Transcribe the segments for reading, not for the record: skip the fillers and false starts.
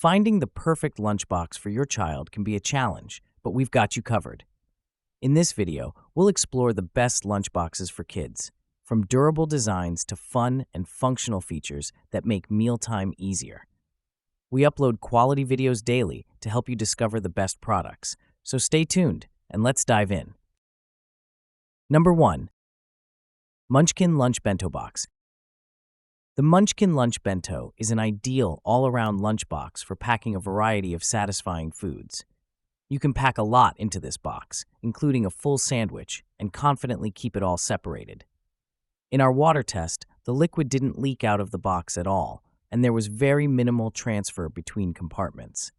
Finding the perfect lunchbox for your child can be a challenge, but we've got you covered. In this video, we'll explore the best lunchboxes for kids, from durable designs to fun and functional features that make mealtime easier. We upload quality videos daily to help you discover the best products, so stay tuned and let's dive in. Number 1. Munchkin Lunch Bento Box. The Munchkin Lunch Bento is an ideal all-around lunchbox for packing a variety of satisfying foods. You can pack a lot into this box, including a full sandwich, and confidently keep it all separated. In our water test, the liquid didn't leak out of the box at all, and there was very minimal transfer between compartments.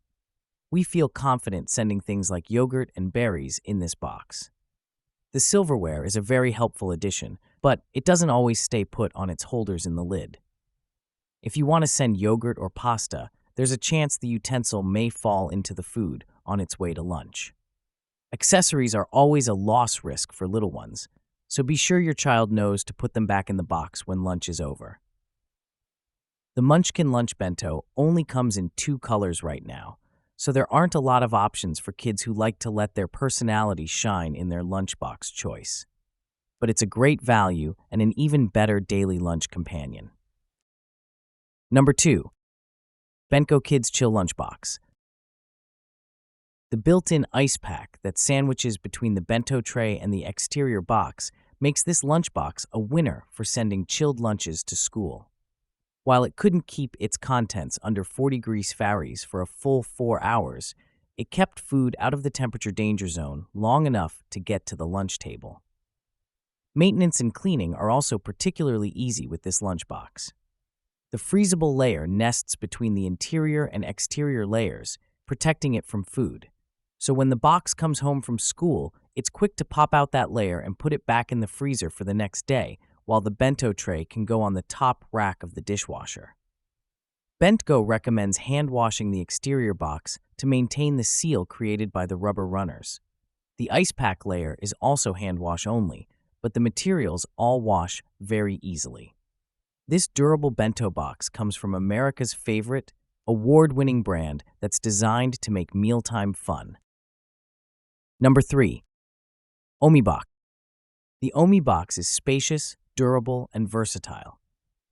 We feel confident sending things like yogurt and berries in this box. The silverware is a very helpful addition, but it doesn't always stay put on its holders in the lid. If you want to send yogurt or pasta, there's a chance the utensil may fall into the food on its way to lunch. Accessories are always a loss risk for little ones, so be sure your child knows to put them back in the box when lunch is over. The Munchkin Lunch Bento only comes in 2 colors right now, so there aren't a lot of options for kids who like to let their personality shine in their lunchbox choice. But it's a great value and an even better daily lunch companion. Number 2. Benko Kids Chill Lunchbox. The built-in ice pack that sandwiches between the bento tray and the exterior box makes this lunchbox a winner for sending chilled lunches to school. While it couldn't keep its contents under 40 degrees Fahrenheit for a full 4 hours, it kept food out of the temperature danger zone long enough to get to the lunch table. Maintenance and cleaning are also particularly easy with this lunchbox. The freezable layer nests between the interior and exterior layers, protecting it from food. So when the box comes home from school, it's quick to pop out that layer and put it back in the freezer for the next day, while the bento tray can go on the top rack of the dishwasher. BentGo recommends hand-washing the exterior box to maintain the seal created by the rubber runners. The ice pack layer is also hand-wash only, but the materials all wash very easily. This durable bento box comes from America's favorite, award-winning brand that's designed to make mealtime fun. Number 3. Omi Box. The Omi Box is spacious, durable, and versatile.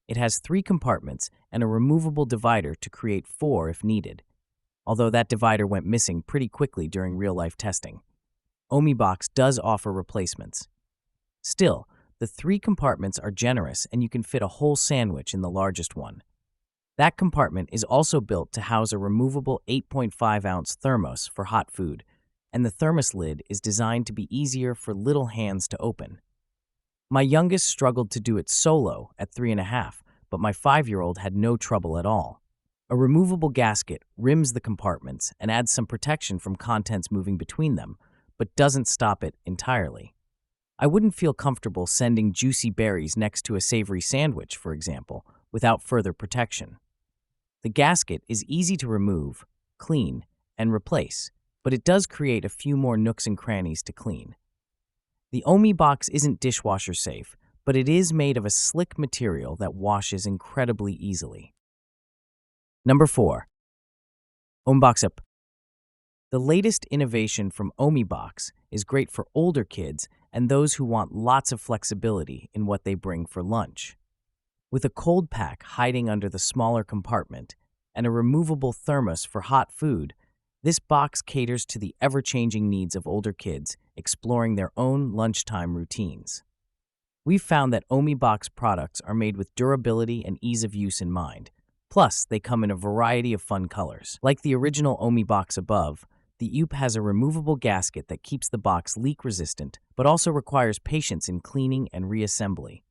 It has 3 compartments and a removable divider to create 4 if needed, although that divider went missing pretty quickly during real-life testing. Omi Box does offer replacements. Still, the 3 compartments are generous and you can fit a whole sandwich in the largest one. That compartment is also built to house a removable 8.5-ounce thermos for hot food, and the thermos lid is designed to be easier for little hands to open. My youngest struggled to do it solo at 3.5, but my 5-year-old had no trouble at all. A removable gasket rims the compartments and adds some protection from contents moving between them, but doesn't stop it entirely. I wouldn't feel comfortable sending juicy berries next to a savory sandwich, for example, without further protection. The gasket is easy to remove, clean, and replace, but it does create a few more nooks and crannies to clean. The Omi Box isn't dishwasher safe, but it is made of a slick material that washes incredibly easily. Number 4. Omi Box Up. The latest innovation from Omi Box is great for older kids and those who want lots of flexibility in what they bring for lunch. With a cold pack hiding under the smaller compartment and a removable thermos for hot food, this box caters to the ever-changing needs of older kids exploring their own lunchtime routines. We've found that Omi Box products are made with durability and ease of use in mind. Plus, they come in a variety of fun colors. Like the original Omi Box above, the OUP has a removable gasket that keeps the box leak-resistant, but also requires patience in cleaning and reassembly.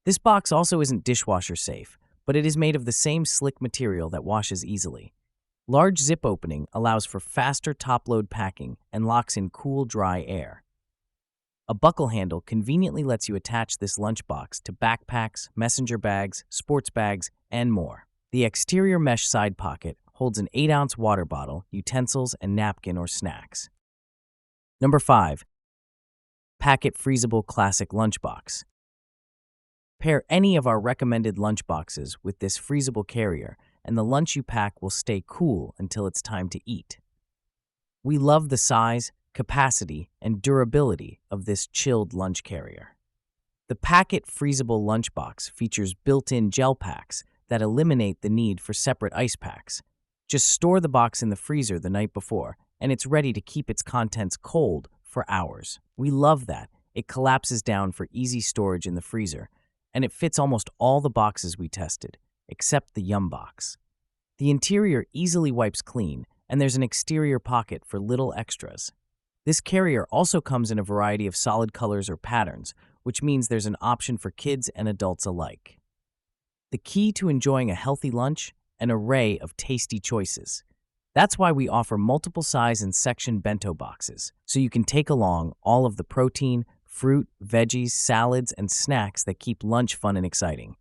This box also isn't dishwasher safe, but it is made of the same slick material that washes easily. Large zip opening allows for faster top-load packing and locks in cool, dry air. A buckle handle conveniently lets you attach this lunchbox to backpacks, messenger bags, sports bags, and more. The exterior mesh side pocket holds an 8-ounce water bottle, utensils, and napkin or snacks. Number 5. Packet Freezable Classic Lunchbox. Pair any of our recommended lunchboxes with this freezable carrier, and the lunch you pack will stay cool until it's time to eat. We love the size, capacity, and durability of this chilled lunch carrier. The Packet Freezable Lunchbox features built-in gel packs that eliminate the need for separate ice packs. Just store the box in the freezer the night before, and it's ready to keep its contents cold for hours. We love that. It collapses down for easy storage in the freezer, and it fits almost all the boxes we tested, except the Yum box. The interior easily wipes clean, and there's an exterior pocket for little extras. This carrier also comes in a variety of solid colors or patterns, which means there's an option for kids and adults alike. The key to enjoying a healthy lunch? An array of tasty choices. That's why we offer multiple size and section bento boxes, so you can take along all of the protein, fruit, veggies, salads, and snacks that keep lunch fun and exciting.